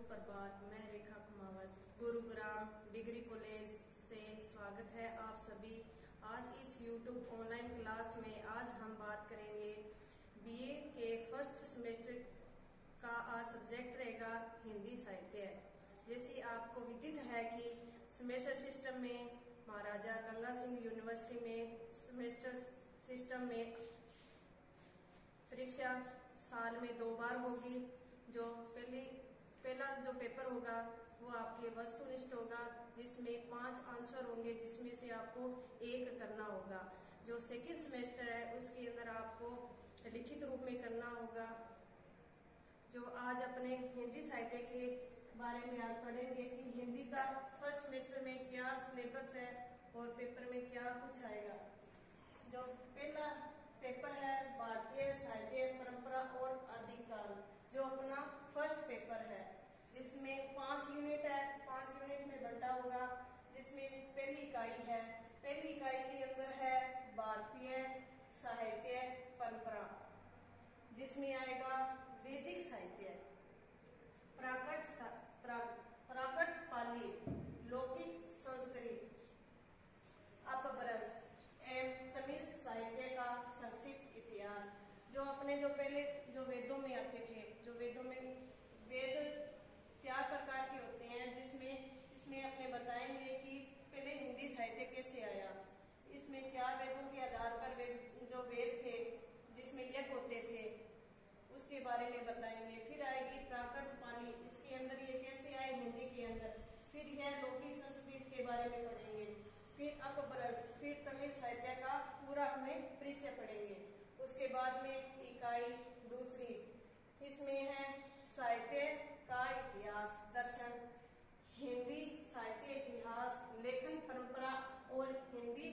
सुप्रभात। मैं रेखा Kumawat Gurugram degree college से स्वागत है आप सभी। आज इस YouTube ऑनलाइन क्लास में आज हम बात करेंगे बीए के फर्स्ट सेमेस्टर का आज सब्जेक्ट रहेगा हिंदी साहित्य। जैसे आपको विदित है कि सेमेस्टर सिस्टम में महाराजा गंगा सिंह यूनिवर्सिटी में सेमेस्टर सिस्टम में परीक्षा साल में 2 बार होगी। जो पहला जो पेपर होगा वो आपके वस्तुनिष्ठ होगा, जिसमें 5 आंसर होंगे, जिसमें से आपको 1 करना होगा। जो सेकेंड सेमेस्टर है उसके अंदर आपको लिखित रूप में करना होगा। जो आज अपने हिंदी साहित्य के बारे में आज पढ़ेंगे कि हिंदी का फर्स्ट सेमेस्टर में क्या सिलेबस है और पेपर में क्या कुछ आएगा। जो पहला पेपर है भारतीय साहित्य परंपरा और आदिकाल, जो अपना फर्स्ट पेपर है, जिसमें 5 यूनिट है। 5 यूनिट में बंटा होगा, जिसमें पहली इकाई है। पहली इकाई के अंदर है भारतीय साहित्य परंपरा, जिसमें आएगा वैदिक साहित्य, प्राकृत पाली, लौकिक संस्कृत, अपभ्रंश एवं तमिल साहित्य का संक्षिप्त इतिहास। जो अपने जो पहले जो वेदों में आते थे, जो वेदों में वेद 4 प्रकार के होते हैं, इसमें अपने बताएंगे कि पहले हिंदी साहित्य कैसे आया। इसमें 4 वेदों के आधार पर जो वेद थे जिसमें यज्ञ होते थे उसके बारे में बताएंगे। फिर आएगी प्राकृत पाली, इसके अंदर ये कैसे आए हिंदी के अंदर। फिर यह लौकिक संस्कृत के बारे में पढ़ेंगे। फिर अपभ्रंश, फिर तमिल साहित्य का पूरा अपने परिचय पढ़ेंगे। उसके बाद में इकाई दूसरी, इसमें है साहित्य का इतिहास दर्शन, हिंदी साहित्य इतिहास, लेखन परंपरा और हिंदी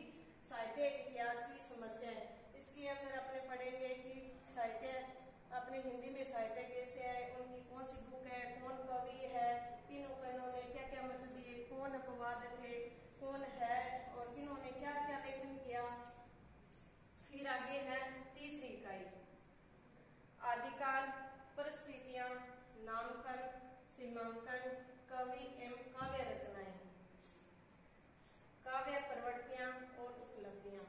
साहित्य इतिहास की समस्याएं। इसके अंदर अपने पढ़ेंगे कि साहित्य अपने हिंदी में साहित्य कैसे है, उनकी कौन सी बुक है, कौन कवि है, इन्होंने क्या क्या मत दिए, कौन अपवाद थे, कौन है और किन्होंने क्या क्या लेखन किया। फिर आगे है तीसरी इकाई आदिकाल, परिस्थितियां, नामांकन, सीमांकन, कवि एवं काव्य रचनाएं, काव्य प्रवृत्तियां और उपलब्धियां।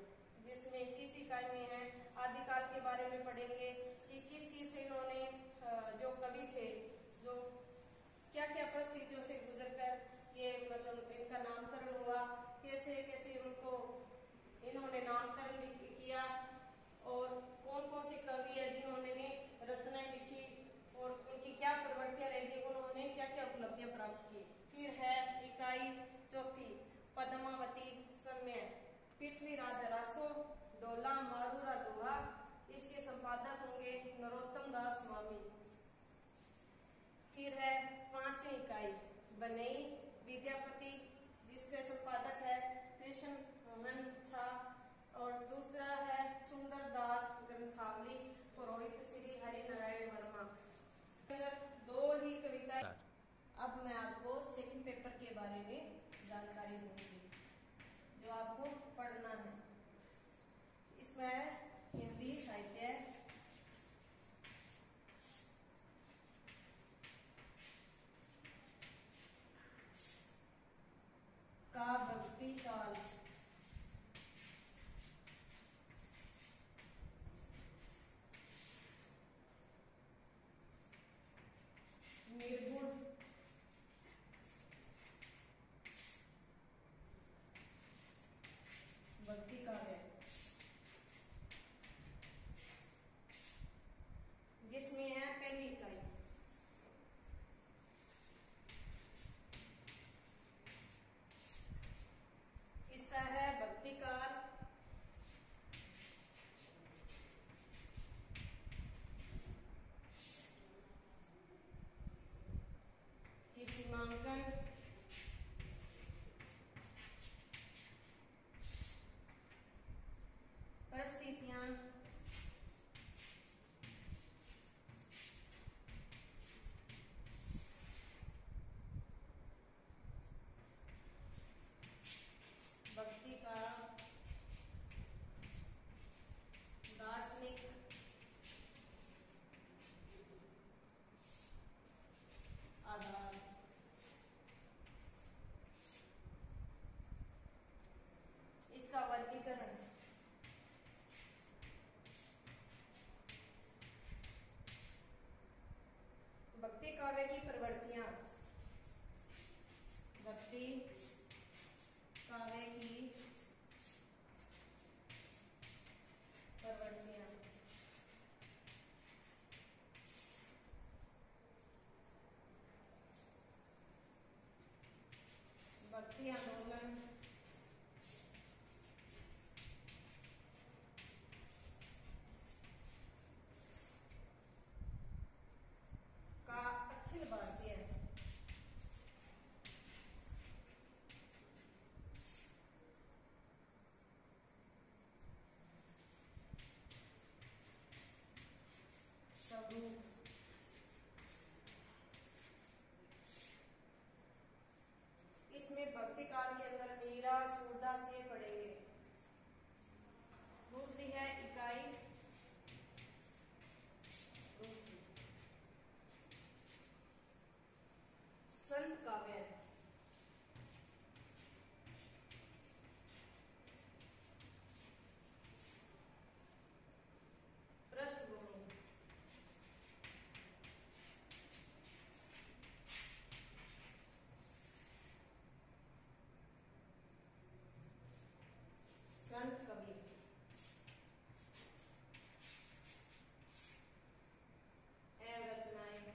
जिसमें किस इकाई में है आदिकाल के बारे में पढ़ेंगे कि किस इन्होंने जो कवि थे, जो क्या क्या परिस्थितियों से गुजरकर ये मतलब इनका नामकरण हुआ, कैसे कैसे उनको इन्होंने नामकरण किया और कौन कौन से कवि है जिन्होंने रचनाएं लिखी और उनकी क्या प्रवृत्तियां रही, उन्होंने क्या क्या उपलब्धियां प्राप्त की। फिर है इकाई चौथी पद्मावती समय, पृथ्वीराज रासो, डोला मारूरा दोहा। इसके संपादक होंगे नरोत्तम दास स्वामी। फिर है 5वीं इकाई बनई विद्यापति, जिसके संपादक है कृष्ण मोहन झा और दूसरा है सुंदर दास ग्रंथावली, पुरोहित श्री हरिनारायण वर्मा। 2 ही कविता। अब मैं आपको सेकंड पेपर के बारे में जानकारी दूंगी जो आपको पढ़ना है। इसमें हिंदी साहित्य, का भक्ति काल, निर्गुण, भक्ति काव्य, जिसमें है पहली इकाई इसका है भक्ति काल, की सीमांकन, परिस्थितियां, भक्ति का दार्शनिक, आधार। काव्य की प्रवृत्तियां, भक्ति काव्य की प्रवृत्तियां, भक्ति आंदोलन, का अखिल भारतीय स्वरूप, इसमें भक्ति काल के अंदर मीरा सूरदास ये पढ़ेंगे। दूसरी है इकाई, दूसरी संत काव्य, पृष्ठभूमि, संत कवि, एवं रचनाएं,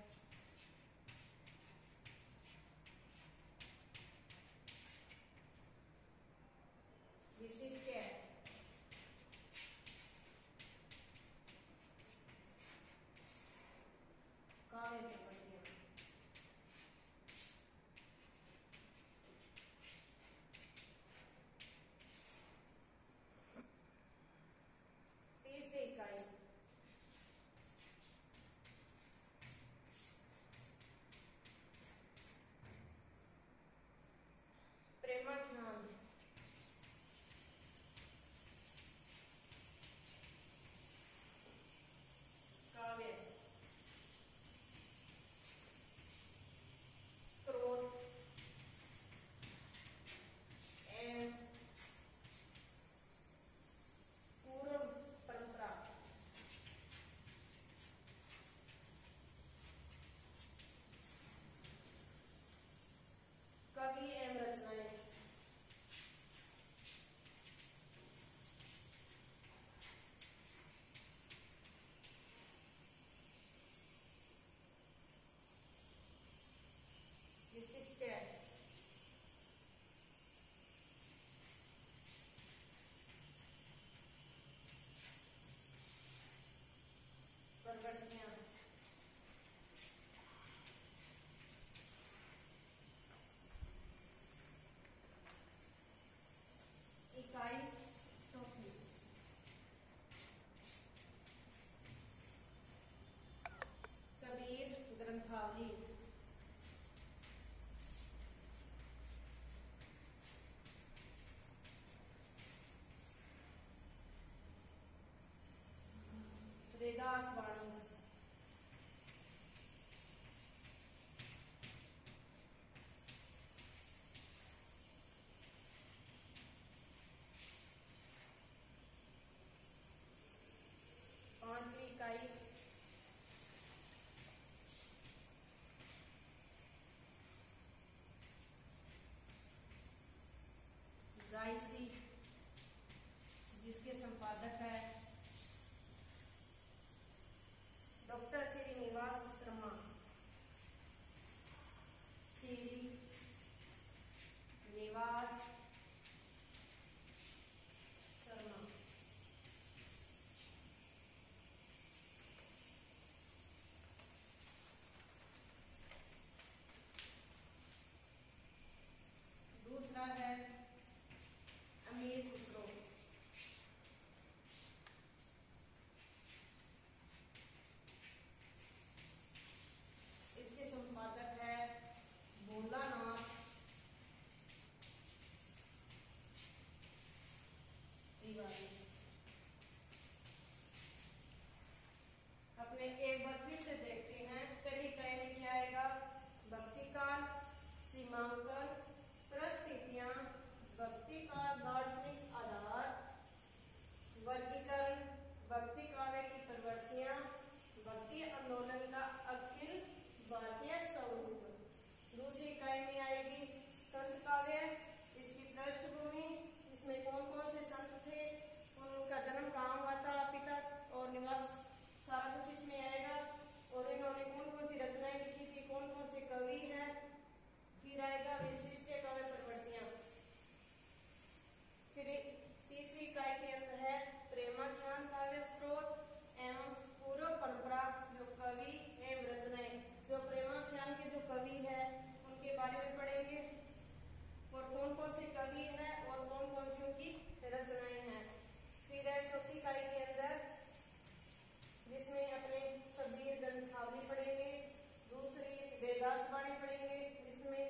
इकाई पढ़ेंगे, जिसमें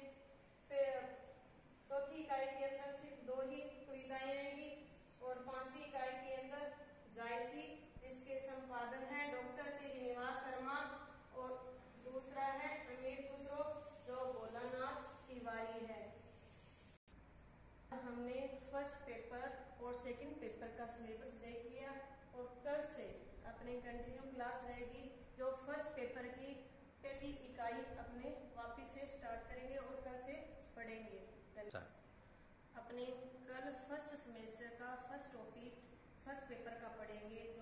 चौथी इकाई के अंदर सिर्फ 2 ही कविताएं आएंगी और 5वीं इकाई के अंदर जायसी, जिसके संपादन है डॉक्टर श्रीनिवास शर्मा, और दूसरा है अमीर खुसरो जो भोलानाथ तिवारी है। हमने फर्स्ट पेपर और सेकंड पेपर का सिलेबस देख लिया और कल से अपनी कंटिन्यू क्लास रहेगी, जो फर्स्ट पेपर की पहली इकाई अपने वापस से स्टार्ट करेंगे और कल से पढ़ेंगे। अपने कल फर्स्ट सेमेस्टर का फर्स्ट टॉपिक फर्स्ट पेपर का पढ़ेंगे, जो